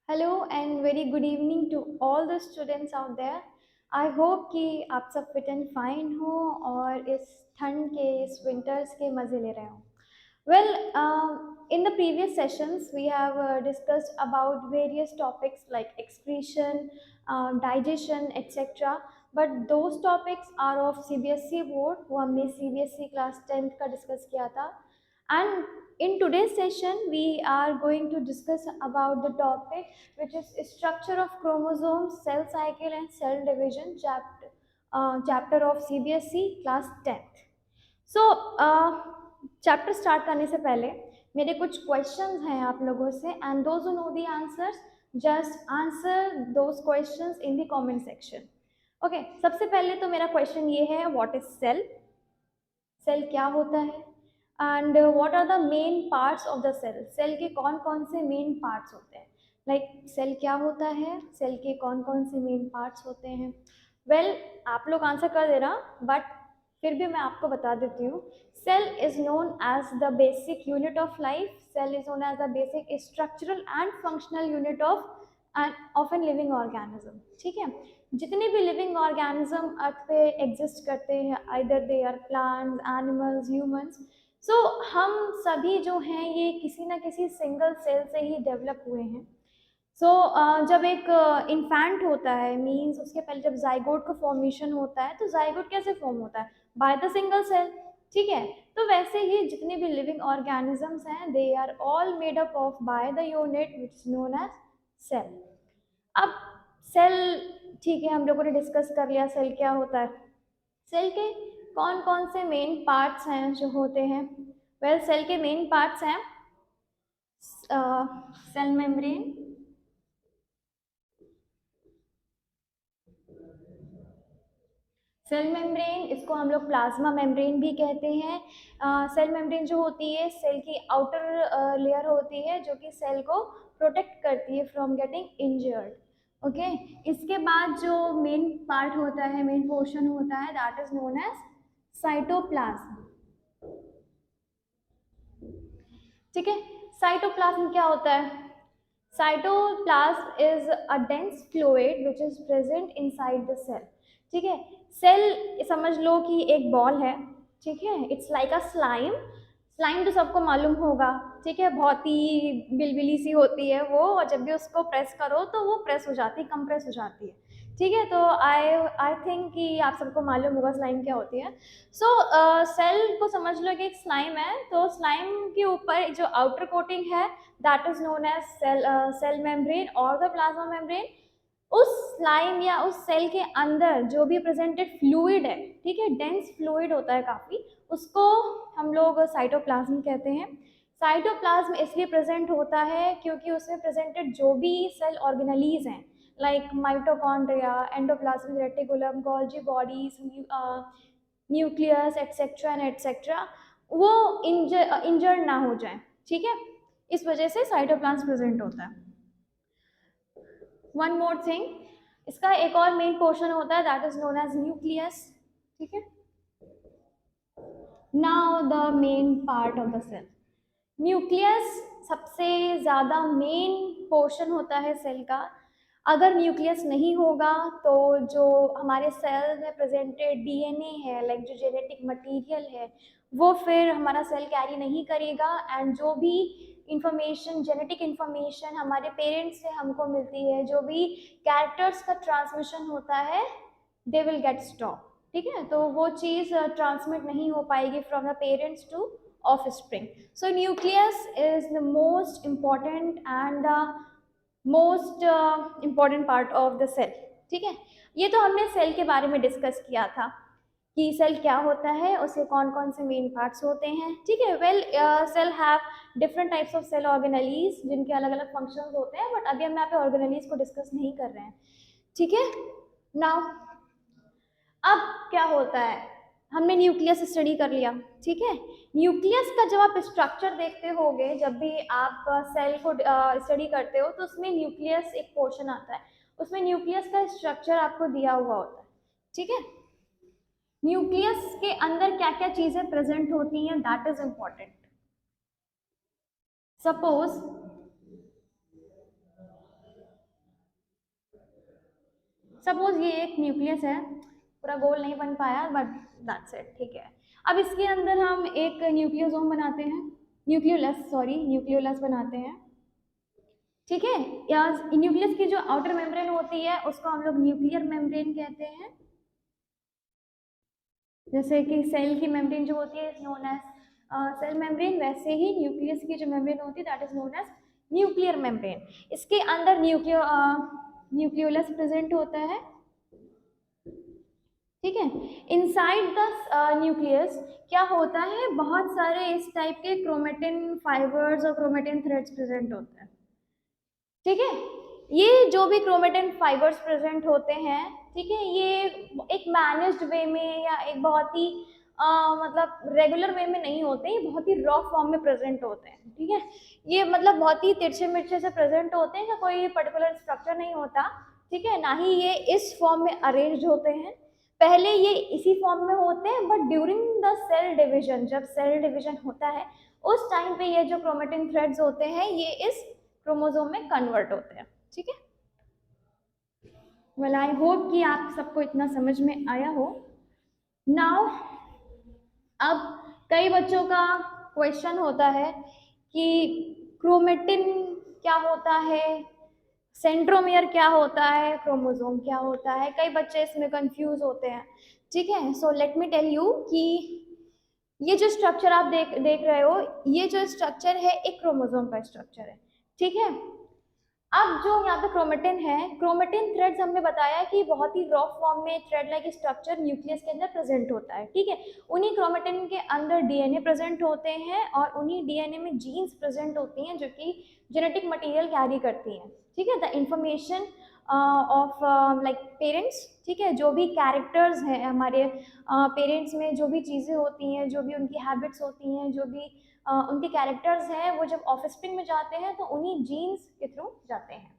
Hello and very good evening to all the students out there. I hope कि आप सब fit and fine हो और इस ठंड के इस विंटर्स के मज़े ले रहे हो। Well, in the previous sessions, we have discussed about various topics like excretion, digestion, etc. But those topics are of CBSE board. वो हमने CBSE class 10th का discuss किया था. And in today's session, we are going to discuss about the topic which is structure of chromosomes, cell cycle, and cell division chapter of CBSE class 10th. So chapter start करने से पहले मेरे कुछ questions हैं आप लोगों से and those who know the answers just answer those questions in the comment section. Okay, सबसे पहले तो मेरा क्वेश्चन ये है, व्हाट इज सेल? सेल क्या होता है and what are the main parts of the cell? Cell के कौन कौन से मेन पार्ट्स होते हैं? सेल क्या होता है, सेल के कौन कौन से मेन पार्ट्स होते हैं? वेल, आप लोग आंसर कर देना, बट फिर भी मैं आपको बता देती हूँ। Cell is known as the basic unit of life. Cell is known as the basic structural and functional unit of an living organism. ठीक है, जितने भी लिविंग ऑर्गेनिज्म अर्थ पे एग्जिस्ट करते हैं, either they are plants, animals, humans, so हम सभी जो हैं ये किसी ना किसी सिंगल सेल से ही डेवलप हुए हैं। जब एक इन्फेंट होता है, मीन्स उसके पहले जब जाइगोट का फॉर्मेशन होता है, तो जाइगोट कैसे फॉर्म होता है? By the single cell. ठीक है, तो वैसे ही जितने भी लिविंग ऑर्गेनिजम्स हैं, they are all made up of by the unit which is known as cell. अब सेल, ठीक है, हम लोगों ने डिस्कस कर लिया सेल क्या होता है। सेल के कौन कौन से मेन पार्ट्स हैं जो होते हैं? वेल, सेल के मेन पार्ट्स हैं सेल मेम्ब्रेन, सेल मेम्ब्रेन, इसको हम लोग प्लाज्मा मेम्ब्रेन भी कहते हैं। सेल मेम्ब्रेन जो होती है सेल की आउटर लेयर होती है जो कि सेल को प्रोटेक्ट करती है फ्रॉम गेटिंग इंजर्ड। ओके, इसके बाद जो मेन पार्ट होता है, मेन पोर्शन होता है, that is known as cytoplasm. ठीक है, साइटोप्लाज्म क्या होता है? Cytoplasm is a dense fluid which is present inside the cell. ठीक है, सेल समझ लो कि एक बॉल है। ठीक है, it's like a slime. Slime तो सबको मालूम होगा। ठीक है, बहुत ही बिलबिली सी होती है वो, और जब भी उसको प्रेस करो तो वो प्रेस हो जाती है, कंप्रेस हो जाती है। ठीक है, तो आई थिंक कि आप सबको मालूम होगा स्लाइम क्या होती है। सेल को समझ लो कि एक स्लाइम है, तो स्लाइम के ऊपर जो आउटर कोटिंग है that is known as cell membrane और द प्लाज्मा मेम्ब्रेन। उस स्लाइम या उस सेल के अंदर जो भी प्रेजेंटेड फ्लूइड है, ठीक है, डेंस फ्लूइड होता है काफ़ी, उसको हम लोग साइटोप्लाज्म कहते हैं। साइटोप्लाज्म इसलिए प्रेजेंट होता है क्योंकि उसमें प्रेजेंटेड जो भी सेल ऑर्गेनलीज हैं, like mitochondria, endoplasmic reticulum, Golgi bodies, nucleus etcetera and etcetera, वो इंजर्ड ना हो जाए। ठीक है, इस वजह से साइटोप्लाज्म प्रेजेंट होता है। वन मोर थिंग, इसका एक और मेन पोर्शन होता है that is known as nucleus. ठीक है, now the main part of the cell, nucleus सबसे ज़्यादा मेन पोर्शन होता है सेल का। अगर न्यूक्लियस नहीं होगा तो जो हमारे सेल में प्रेजेंटेड डीएनए है, लाइक जो जेनेटिक मटेरियल है, वो फिर हमारा सेल कैरी नहीं करेगा, एंड जो भी इंफॉर्मेशन, जेनेटिक इंफॉर्मेशन हमारे पेरेंट्स से हमको मिलती है, जो भी कैरेक्टर्स का ट्रांसमिशन होता है, दे विल गेट स्टॉप। ठीक है, तो वो चीज़ ट्रांसमिट नहीं हो पाएगी from the parents to offspring. So nucleus is the most important and the most important part of the cell. ठीक है, ये तो हमने सेल के बारे में डिस्कस किया था कि सेल क्या होता है, उसके कौन कौन से मेन पार्ट्स होते हैं। ठीक है, well, cell have different types of cell organelles जिनके अलग अलग फंक्शंस होते हैं, बट अभी हम यहाँ पे ऑर्गेनलीज को डिस्कस नहीं कर रहे हैं। ठीक है, नाउ अब क्या होता है, हमने न्यूक्लियस स्टडी कर लिया। ठीक है, न्यूक्लियस का जब आप स्ट्रक्चर देखते होगे, जब भी आप सेल को स्टडी करते हो, तो उसमें न्यूक्लियस एक पोर्शन आता है, उसमें न्यूक्लियस का स्ट्रक्चर आपको दिया हुआ होता है। ठीक है, न्यूक्लियस के अंदर क्या क्या चीजें प्रेजेंट होती हैं, that is important. Suppose suppose ये एक न्यूक्लियस है, पूरा गोल नहीं बन पाया बट दैट्स इट, ठीक है। अब इसके अंदर हम एक न्यूक्लियोसोम बनाते हैं, न्यूक्लियोलस बनाते हैं, ठीक है। या न्यूक्लियस की जो आउटर मेम्ब्रेन होती है उसको हम लोग न्यूक्लियर मेम्ब्रेन कहते हैं। जैसे कि सेल की मेम्ब्रेन जो होती है is known as cell membrane, वैसे ही न्यूक्लियस की जो मेम्ब्रेन होती है that is known as nuclear membrane. इसके अंदर न्यूक्लियोलस प्रेजेंट होता है, ठीक है। इनसाइड द न्यूक्लियस क्या होता है, बहुत सारे इस टाइप के क्रोमेटिन फाइबर्स और क्रोमेटिन थ्रेड्स प्रेजेंट होते हैं, ठीक है। ये जो भी क्रोमेटिन फाइबर्स प्रेजेंट होते हैं, ठीक है, ये एक मैनेज्ड वे में या एक बहुत ही मतलब रेगुलर वे में नहीं होते, ये बहुत ही रॉ फॉर्म में प्रेजेंट होते हैं, ठीक है। ये मतलब बहुत ही तिरछे मिर्चे से प्रेजेंट होते हैं, या कोई पर्टिकुलर स्ट्रक्चर नहीं होता, ठीक है, ना ही ये इस फॉर्म में अरेंज होते हैं। पहले ये इसी फॉर्म में होते हैं, but during the cell division, जब सेल डिविजन होता है उस टाइम पे ये जो क्रोमेटिन थ्रेड्स होते हैं ये इस क्रोमोसोम में कन्वर्ट होते हैं, ठीक है। वेल आई होप कि आप सबको इतना समझ में आया हो। नाउ अब कई बच्चों का क्वेश्चन होता है कि क्रोमेटिन क्या होता है, सेंट्रोमियर क्या होता है, क्रोमोसोम क्या होता है, कई बच्चे इसमें कंफ्यूज होते हैं, ठीक है। So let me tell you कि ये जो स्ट्रक्चर आप देख रहे हो, ये जो स्ट्रक्चर है एक क्रोमोसोम का स्ट्रक्चर है, ठीक है। अब जो यहाँ पे क्रोमेटिन है, क्रोमेटिन थ्रेड्स हमने बताया कि बहुत ही रॉ फॉर्म में थ्रेड लाइक स्ट्रक्चर न्यूक्लियस के अंदर प्रेजेंट होता है, ठीक है। उन्हीं क्रोमेटिन के अंदर डीएनए प्रेजेंट होते हैं और उन्हीं डीएनए में जीन्स प्रेजेंट होती हैं जो कि जेनेटिक मटेरियल कैरी करती हैं, ठीक है, the information of like parents, ठीक है। जो भी कैरेक्टर्स हैं हमारे पेरेंट्स में, जो भी चीज़ें होती हैं, जो भी उनकी हैबिट्स होती हैं, जो भी उनके कैरेक्टर्स हैं, वो जब ऑफस्प्रिंग में जाते हैं तो उन्हीं जीन्स के थ्रू जाते हैं,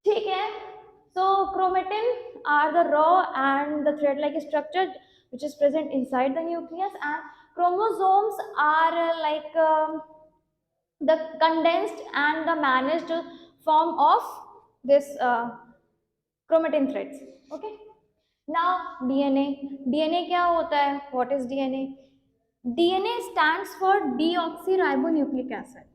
ठीक है। So chromatin are the raw and the thread like structure which is present inside the nucleus, and chromosomes are like the condensed and the managed form of this chromatin threads, okay। now DNA क्या होता है, what is DNA? DNA stands for deoxyribonucleic acid,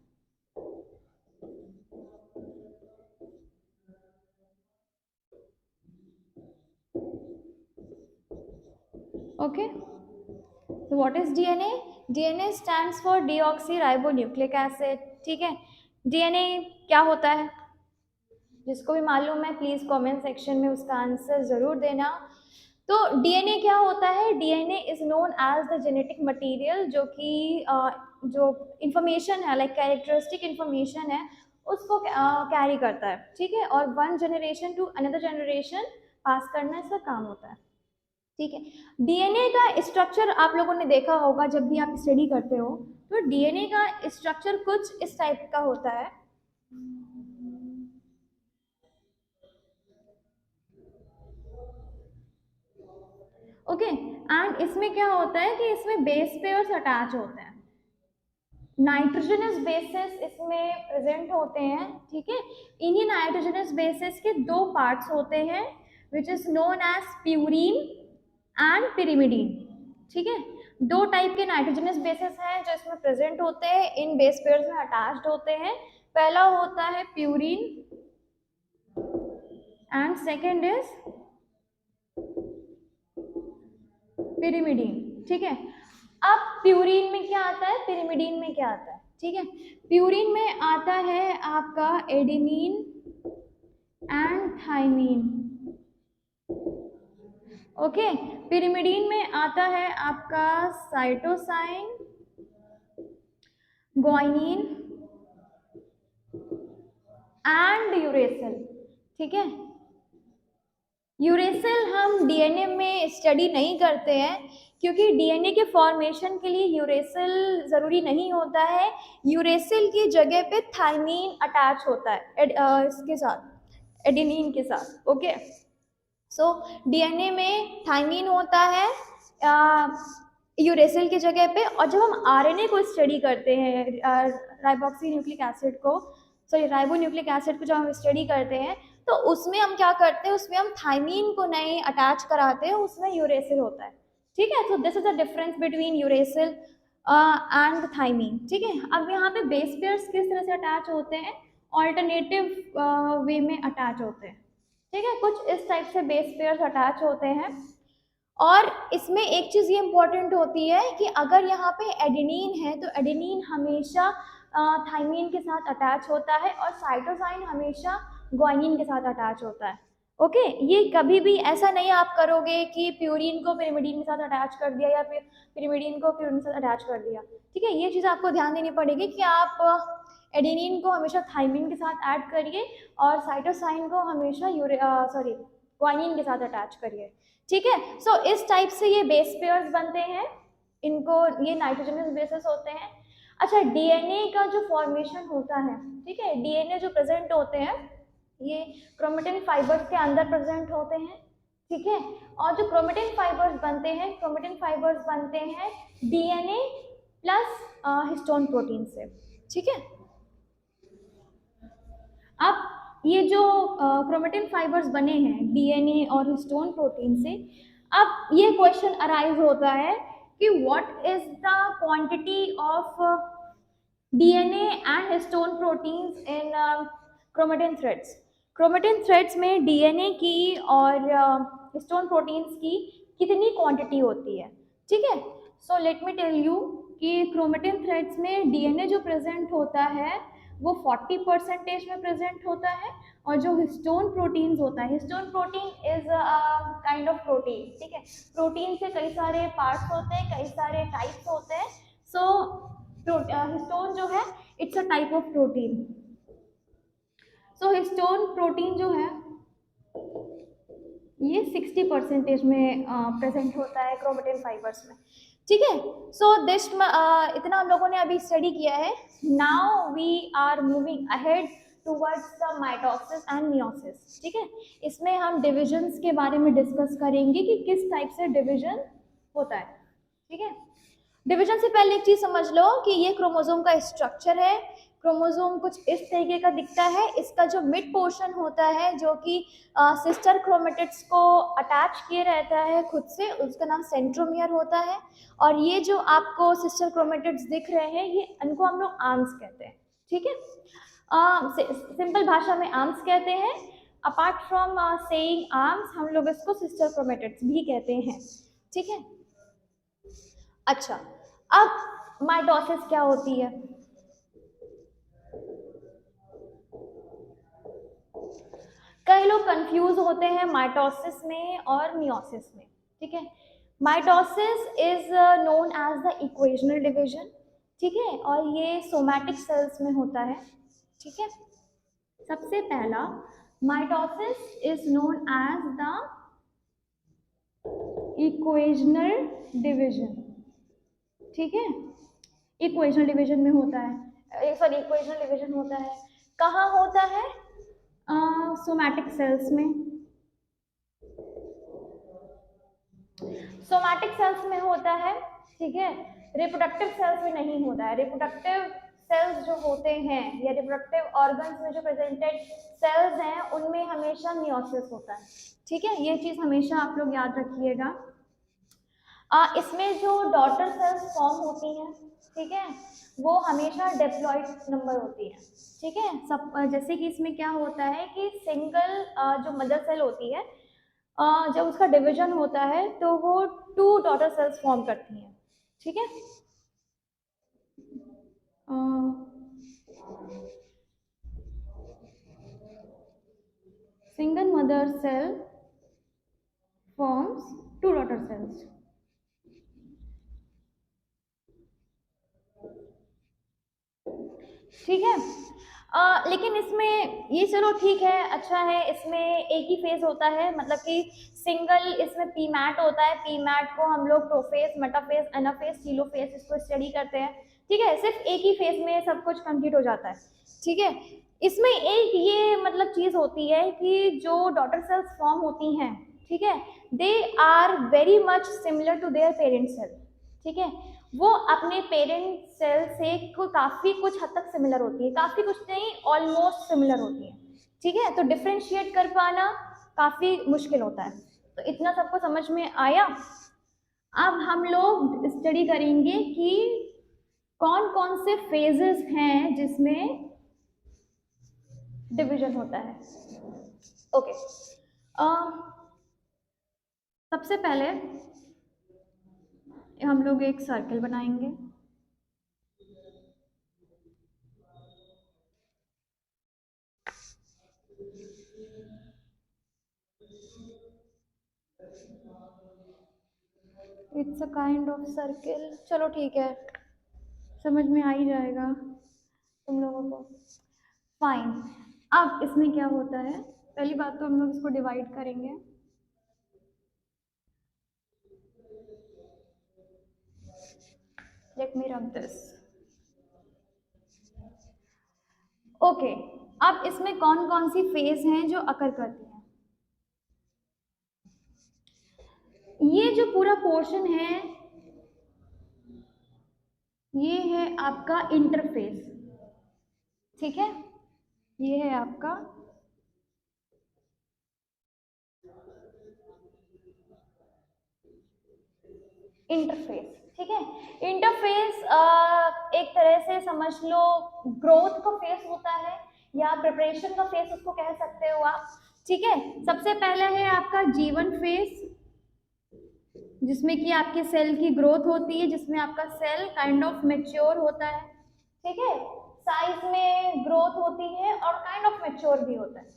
okay। So what is DNA? DNA stands for deoxyribonucleic acid, ठीक है। DNA क्या होता है, जिसको भी मालूम है प्लीज कमेंट सेक्शन में उसका आंसर जरूर देना। तो डीएनए क्या होता है, DNA is known as the genetic material, जो कि जो इंफॉर्मेशन है लाइक कैरेक्टरिस्टिक इंफॉर्मेशन है उसको कैरी करता है, ठीक है, और one generation to another generation pass करना इसका काम होता है, ठीक है। डीएनए का स्ट्रक्चर आप लोगों ने देखा होगा जब भी आप स्टडी करते हो, तो डीएनए का स्ट्रक्चर कुछ इस टाइप का होता है, ओके। एंड इसमें क्या होता है कि इसमें बेस पेयर्स अटैच होते हैं, नाइट्रोजनस बेसिस इसमें प्रेजेंट होते हैं, ठीक है। इन्हीं नाइट्रोजनस बेसिस के दो पार्ट्स होते हैं which is known as purine and pyrimidine, ठीक है। दो टाइप के नाइट्रोजनस बेसिस हैं जो इसमें प्रेजेंट होते हैं, इन बेस पेयर्स में अटैच्ड होते हैं। पहला होता है purine and second is pyrimidine, ठीक है। अब प्यूरीन में क्या आता है, पिरिमिडीन में क्या आता है, ठीक है। प्यूरीन में आता है आपका adenine and thymine, okay. Pyrimidine में आता है आपका साइटोसाइन, ग्वाइनिन एंड यूरेसिल, ठीक है। यूरेसिल हम डीएनए में स्टडी नहीं करते हैं क्योंकि डीएनए के फॉर्मेशन के लिए यूरेसिल जरूरी नहीं होता है, यूरेसिल की जगह पे थाइमीन अटैच होता है इसके साथ, एडेनिन के साथ, ओके। सो डीएनए में थाइमीन होता है यूरेसिल की जगह पे, और जब हम आरएनए को स्टडी करते हैं राइबोक्सी न्यूक्लिक एसिड को, सॉरी राइबोन्यूक्लिक एसिड को जब हम स्टडी करते हैं तो उसमें हम क्या करते हैं, उसमें हम थाइमीन को नहीं अटैच कराते हैं, उसमें यूरेसिल होता है, ठीक है। तो this is the difference between uracil and thymine, ठीक है। अब यहाँ पे बेस पेयर्स किस तरह से अटैच होते हैं, ऑल्टरनेटिव वे में अटैच होते हैं, ठीक है। कुछ इस टाइप से बेस पेयर्स अटैच होते हैं। और इसमें एक चीज़ ये इम्पोर्टेंट होती है कि अगर यहाँ पे एडेनिन है तो एडेनिन हमेशा थाइमीन के साथ अटैच होता है और साइटोसाइन हमेशा ग्वानिन के साथ अटैच होता है। ओके, ये कभी भी ऐसा नहीं आप करोगे कि प्यूरिन को पिरिमिडीन के साथ अटैच कर दिया या फिर पिरिमिडीन को प्यूरिन के साथ अटैच कर दिया, ठीक है। ये चीज़ आपको ध्यान देनी पड़ेगी कि आप एडेनिन को हमेशा थाइमीन के साथ ऐड करिए और साइटोसाइन को हमेशा ग्वानिन के साथ अटैच करिए, ठीक है। सो इस टाइप से ये बेस पेयर्स बनते हैं, इनको ये नाइट्रोजनस बेसेस होते हैं। अच्छा, डीएनए का जो फॉर्मेशन होता है, ठीक है, डीएनए जो प्रेजेंट होते हैं ये क्रोमेटिन फाइबर्स के अंदर प्रेजेंट होते हैं, ठीक है। और जो क्रोमेटिन फाइबर्स बनते हैं, क्रोमेटिन फाइबर्स बनते हैं डीएनए प्लस हिस्टोन प्रोटीन से, ठीक है। अब ये जो क्रोमेटिन फाइबर्स बने हैं डीएनए और हिस्टोन प्रोटीन से, अब ये क्वेश्चन अराइज होता है कि what is the quantity of DNA and histone proteins in chromatin threads. Chromatin threads में डीएनए की और हिस्टोन प्रोटीन्स की कितनी क्वांटिटी होती है, ठीक है। So let me tell you कि क्रोमेटिन थ्रेड्स में डीएनए जो प्रेजेंट होता है वो 40% में प्रेजेंट होता है, और जो हिस्टोन प्रोटीन्स होता है, histone protein is kind of protein, ठीक है। प्रोटीन से कई सारे पार्ट्स होते हैं, कई सारे टाइप्स होते हैं। सो हिस्टोन जो है it's a type of protein. So histone protein जो है ये 60% में प्रेजेंट होता है क्रोमेटिन फाइबर्स में, ठीक है। सो दिस इतना हम लोगों ने अभी स्टडी किया है। Now we are moving ahead towards the mitosis and meiosis, ठीक है। इसमें हम डिविजन्स के बारे में डिस्कस करेंगे कि किस टाइप से डिविजन होता है, ठीक है। डिवीजन से पहले एक चीज समझ लो कि ये क्रोमोसोम का स्ट्रक्चर है। क्रोमोसोम कुछ इस तरीके का दिखता है। इसका जो मिड पोर्शन होता है जो कि सिस्टर क्रोमेटिड्स को अटैच किए रहता है खुद से, उसका नाम सेंट्रोमियर होता है। और ये जो आपको सिस्टर क्रोमेटिड्स दिख रहे हैं ये इनको हम लोग आर्म्स कहते हैं, ठीक है। सिंपल भाषा में आर्म्स कहते हैं। अपार्ट फ्रॉम सेइंग आर्म्स हम लोग इसको सिस्टर क्रोमेटिड्स भी कहते हैं, ठीक है। अच्छा, अब माइटोसिस क्या होती है? कई लोग कंफ्यूज होते हैं माइटोसिस में और मियोसिस में, ठीक है। Mitosis is known as the equational division, ठीक है, और ये सोमैटिक सेल्स में होता है, ठीक है। सबसे पहला mitosis is known as the equational division, ठीक है। इक्वेशनल डिवीजन में होता है, सॉरी इक्वेशनल डिवीजन होता है, कहाँ होता है? सोमैटिक सेल्स में। सोमैटिक सेल्स में होता है, ठीक है। रिप्रोडक्टिव सेल्स में नहीं होता है। रिप्रोडक्टिव सेल्स जो होते हैं या रिप्रोडक्टिव ऑर्गन्स में जो प्रेजेंटेड सेल्स हैं उनमें हमेशा मियोसिस होता है, ठीक है। ये चीज हमेशा आप लोग याद रखिएगा। इसमें जो डॉटर सेल्स फॉर्म होती हैं, ठीक है, वो हमेशा डिप्लॉइड नंबर होती है, ठीक है। सब जैसे कि इसमें क्या होता है कि सिंगल जो मदर सेल होती है जब उसका डिवीजन होता है तो वो 2 डॉटर सेल्स फॉर्म करती हैं, ठीक है। Single mother cell forms 2 daughter cells, ठीक है। लेकिन इसमें ये चलो ठीक है, अच्छा है, इसमें एक ही फेज होता है, मतलब कि सिंगल इसमें पीमैट होता है। पीमैट को हम लोग प्रोफेज, मेटाफेज, एनाफेज, टीलोफेज इसको स्टडी करते हैं, ठीक है। सिर्फ एक ही फेज में सब कुछ कंप्लीट हो जाता है, ठीक है। इसमें एक ये मतलब चीज होती है कि जो डॉटर सेल्स फॉर्म होती हैं, ठीक है, they are very much similar to their parent cell, ठीक है। वो अपने पेरेंट सेल से काफ़ी कुछ हद तक सिमिलर होती है, काफ़ी कुछ नहीं, ऑलमोस्ट सिमिलर होती है, ठीक है, तो डिफ्रेंशिएट कर पाना काफी मुश्किल होता है। तो इतना सबको समझ में आया। अब हम लोग स्टडी करेंगे कि कौन कौन से फेजेस हैं जिसमें डिवीजन होता है। ओके, सबसे पहले हम लोग एक सर्कल बनाएंगे। It's a kind of circle, चलो ठीक है, समझ में आ ही जाएगा तुम लोगों को। फाइन। अब इसमें क्या होता है, पहली बात तो हम लोग इसको डिवाइड करेंगे। Let me rub this. Okay, अब इसमें कौन कौन सी फेज हैं जो अकर करती हैं। ये जो पूरा पोर्शन है ये है आपका इंटरफेस, ठीक है, ये है आपका इंटरफेस। ठीक है, इंटरफेस एक तरह से समझ लो ग्रोथ का फेस होता है या प्रिपरेशन का फेस उसको कह सकते हो आप। ठीक है, सबसे पहले है आपका जीवन फेस, जिसमें कि आपके सेल की ग्रोथ होती है, जिसमें आपका सेल काइंड ऑफ मेच्योर होता है। ठीक है, साइज में ग्रोथ होती है और काइंड ऑफ मेच्योर भी होता है।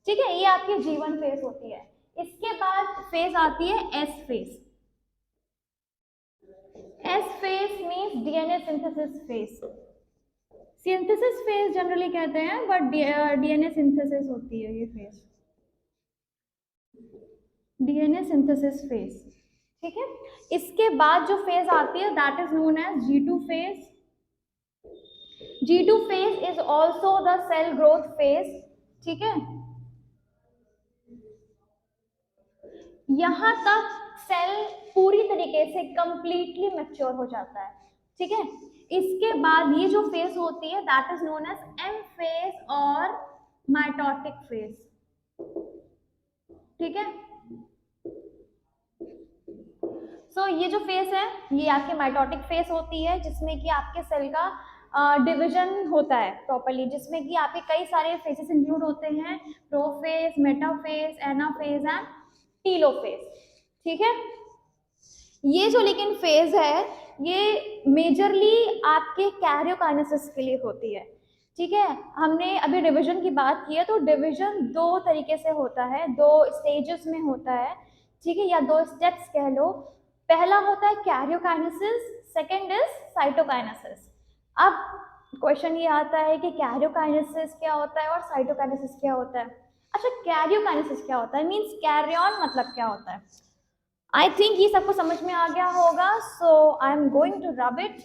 ठीक है, ये आपकी जीवन फेज होती है। इसके बाद फेज आती है S phase. S phase means DNA synthesis phase. Synthesis phase generally कहते हैं बट डीएनए सिंथेसिस होती है ये फेज, डीएनए सिंथेसिस फेज। ठीक है, इसके बाद जो फेज आती है that is known as G2 phase. G2 phase is also the cell growth phase। ठीक है, यहां तक सेल पूरी तरीके से कंप्लीटली मैच्योर हो जाता है। ठीक है, इसके बाद ये जो फेज होती है that is known as M phase और माइटोटिक फेज। ठीक है, सो ये जो फेज है ये आपके माइटोटिक फेज होती है, जिसमें कि आपके सेल का डिवीजन होता है प्रॉपरली, जिसमें कि आपके कई सारे फेजेस इंक्लूड होते हैं, prophase, metaphase, anaphase and telophase. ठीक है, ये जो लेकिन फेज है ये मेजरली आपके कैरियोकाइनेसिस के लिए होती है। ठीक है, हमने अभी डिवीजन की बात की है, तो डिवीजन दो तरीके से होता है, दो स्टेजेस में होता है। ठीक है, या दो स्टेप्स कह लो। पहला होता है कैरियोकाइनेसिस, सेकंड इज साइटोकाइनेसिस। अब क्वेश्चन ये आता है कि कैरियोकाइनेसिस क्या होता है और साइटोकाइनेसिस क्या होता है। अच्छा, कैरियोकाइनेसिस क्या होता है, मींस कैरियन मतलब क्या होता है। आई थिंक ये सबको समझ में आ गया होगा, so I am going to rub it.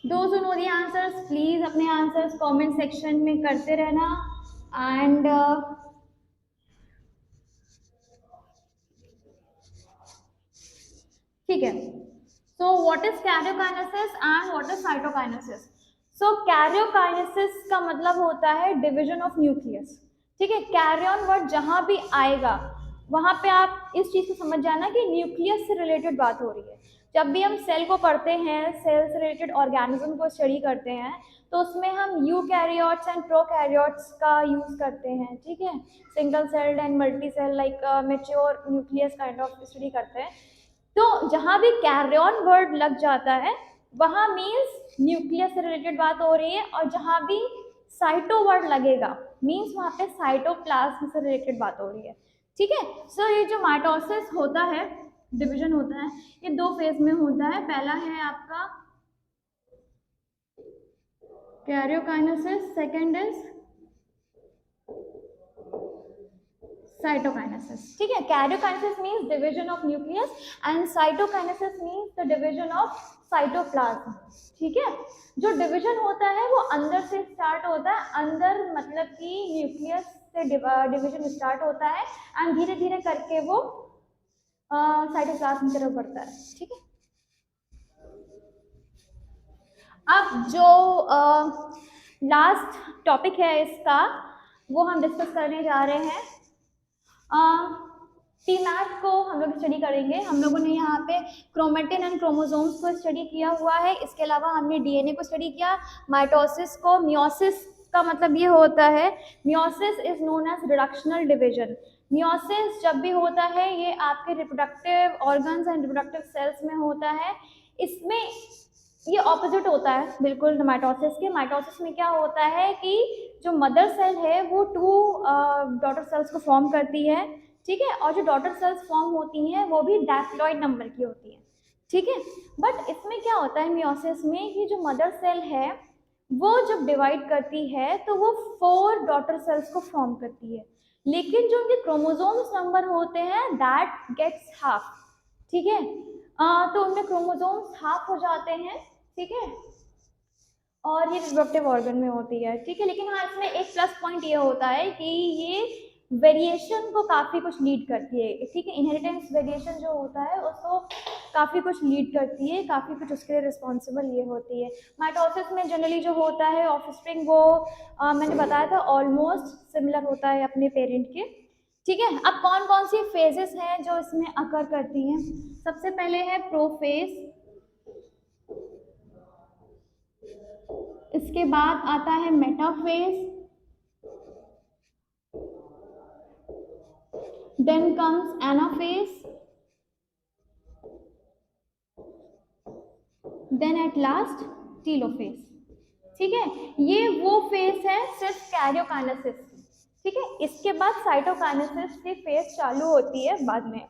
Those who know the answers please अपने आंसर्स कमेंट सेक्शन में करते रहना। एंड ठीक है, so what is karyokinesis and what is cytokinesis. So karyokinesis का मतलब होता है डिवीजन ऑफ न्यूक्लियस। ठीक है, कैरियन वर्ड जहां भी आएगा वहां पे आप इस चीज को समझ जाना कि न्यूक्लियस से रिलेटेड बात हो रही है। जब भी हम सेल को पढ़ते हैं, सेल से रिलेटेड ऑर्गेनिज्म को स्टडी करते हैं, तो उसमें हम यूकैरियोट्स एंड प्रोकैरियोट्स का यूज करते हैं। ठीक है, single celled and multi cell like mature nucleus kind of study करते हैं। तो जहां भी कैरियन वर्ड लग जाता है वहां मीन्स न्यूक्लियस से रिलेटेड बात हो रही है, और जहां भी साइटो वर्ड लगेगा मीन्स वहां पे साइटोप्लाज्म से रिलेटेड बात हो रही है। ठीक है, सो ये जो माइटोसिस होता है, डिवीजन होता है, ये दो फेज में होता है। पहला है आपका कैरियोकाइनेसिस, सेकंड इज साइटोकाइनेसिस। ठीक है, karyokinesis means division of nucleus and cytokinesis means the division of cytoplasm. ठीक है, जो डिवीजन होता है वो अंदर से स्टार्ट होता है, अंदर मतलब कि न्यूक्लियस से डिवीजन स्टार्ट होता है एंड धीरे धीरे करके वो साइटोप्लाज्म की तरफ बढ़ता है। ठीक है, अब जो लास्ट टॉपिक है इसका, वो हम डिस्कस करने जा रहे हैं। टीमैट को हम लोग स्टडी करेंगे। हम लोगों ने यहाँ पे क्रोमेटिन एंड क्रोमोसोम्स को स्टडी किया हुआ है। इसके अलावा हमने डीएनए को स्टडी किया, माइटोसिस को। मियोसिस का मतलब ये होता है, meiosis is known as reductional division. Meiosis जब भी होता है ये आपके reproductive organs and reproductive cells में होता है। इसमें ये ऑपोजिट होता है बिल्कुल माइटोसिस के। माइटोसिस में क्या होता है कि जो मदर सेल है वो टू डॉटर सेल्स को फॉर्म करती है, ठीक है, और जो डॉटर सेल्स फॉर्म होती हैं वो भी डैप्लॉइड नंबर की होती है, ठीक है। बट इसमें क्या होता है मियोसिस में कि जो मदर सेल है वो जब डिवाइड करती है तो वो 4 डॉटर सेल्स को फॉर्म करती है, लेकिन जो उनके क्रोमोसोम्स नंबर होते हैं दैट गेट्स हाफ, ठीक है। तो उनमें क्रोमोसोम्स हाफ हो जाते हैं, ठीक है, और ये रिप्रोडक्टिव ऑर्गन में होती है, ठीक है। लेकिन हाँ इसमें एक प्लस पॉइंट ये होता है कि ये वेरिएशन को काफ़ी कुछ लीड करती है, ठीक है। इनहेरिटेंस वेरिएशन जो होता है उसको काफ़ी कुछ लीड करती है, काफ़ी कुछ उसके लिए रिस्पॉन्सिबल ये होती है। माइटोसिस में जनरली जो होता है ऑफस्प्रिंग वो मैंने बताया था ऑलमोस्ट सिमिलर होता है अपने पेरेंट के, ठीक है। अब कौन कौन सी फेजेस हैं जो इसमें अकर करती हैं? सबसे पहले है प्रोफेज, इसके बाद आता है metaphase, then comes anaphase, then at last telophase, ठीक है। ये वो फेज है सिर्फ कैरियोकाइनेसिस, ठीक है। इसके बाद साइटोकाइनेसिस की फेज चालू होती है बाद में,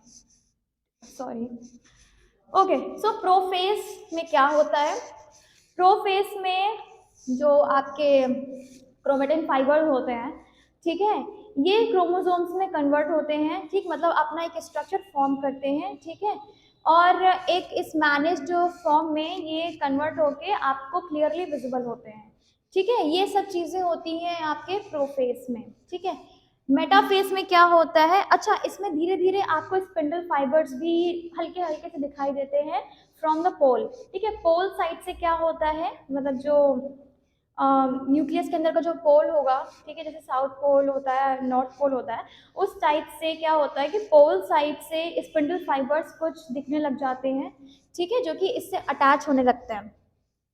सॉरी। ओके, सो प्रोफेज में क्या होता है? प्रोफेज में जो आपके क्रोमेटिन फाइबर होते हैं, ठीक है, ये क्रोमोसोम्स में कन्वर्ट होते हैं, ठीक, मतलब अपना एक स्ट्रक्चर फॉर्म करते हैं, ठीक है, और एक इस मैनेज्ड फॉर्म में ये कन्वर्ट होके आपको क्लियरली विजिबल होते हैं, ठीक है। ये सब चीज़ें होती हैं आपके प्रोफेज में, ठीक है। मेटाफेज में क्या होता है? अच्छा, इसमें धीरे धीरे आपको स्पिंडल फाइबर्स भी हल्के हल्के से दिखाई देते हैं फ्रॉम द पोल, ठीक है। पोल साइड से क्या होता है, मतलब जो न्यूक्लियस के अंदर का जो पोल होगा, ठीक है, जैसे साउथ पोल होता है, नॉर्थ पोल होता है, उस टाइप से क्या होता है कि पोल साइड से स्पिंडल फाइबर्स कुछ दिखने लग जाते हैं, ठीक है, जो कि इससे अटैच होने लगते हैं।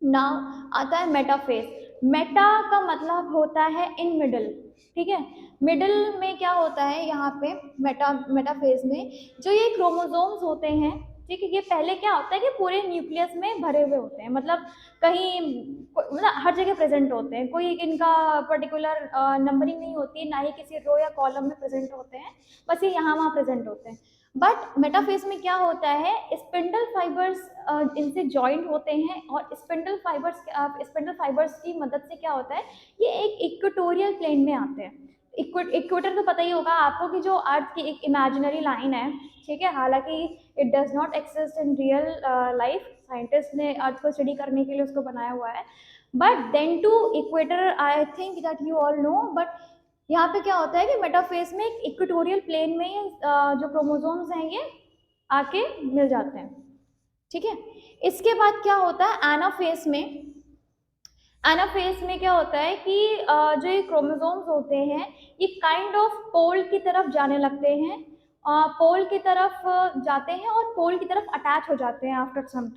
नाउ आता है मेटाफेज। मेटा का मतलब होता है इन मिडल, ठीक है। मिडल में क्या होता है यहाँ पे मेटाफेज में जो ये क्रोमोसोम्स होते हैं, ठीक है, ये पहले क्या होता है कि पूरे न्यूक्लियस में भरे हुए होते हैं, मतलब कहीं मतलब हर जगह प्रेजेंट होते हैं, कोई इनका पर्टिकुलर नंबरिंग नहीं होती है, ना ही किसी रो या कॉलम में प्रेजेंट होते हैं, बस ये यहाँ वहाँ प्रेजेंट होते हैं। बट मेटाफेज में क्या होता है, स्पिंडल फाइबर्स इनसे जॉइंट होते हैं, और स्पिंडल फाइबर्स की मदद से क्या होता है, ये एक इक्वेटोरियल प्लेन में आते हैं। इक्वेटर तो पता ही होगा आपको कि जो अर्थ की एक इमेजिनरी लाइन है, ठीक है, हालांकि it does not exist in real life, scientist ने अर्थ को स्टडी करने के लिए उसको बनाया हुआ है, but then to equator I think that you all know. बट यहाँ पे क्या होता है कि मेटाफेज में एक इक्वेटोरियल प्लेन में जो क्रोमोसोम्स हैं ये आके मिल जाते हैं, ठीक है। इसके बाद क्या होता है एनाफेज में? एनाफेज में क्या होता है कि जो ये क्रोमोसोम्स होते हैं ये काइंड ऑफ पोल की तरफ जाने लगते हैं, पोल की तरफ जाते हैं और पोल की तरफ अटैच हो जाते हैं आफ्टर सम टाइम।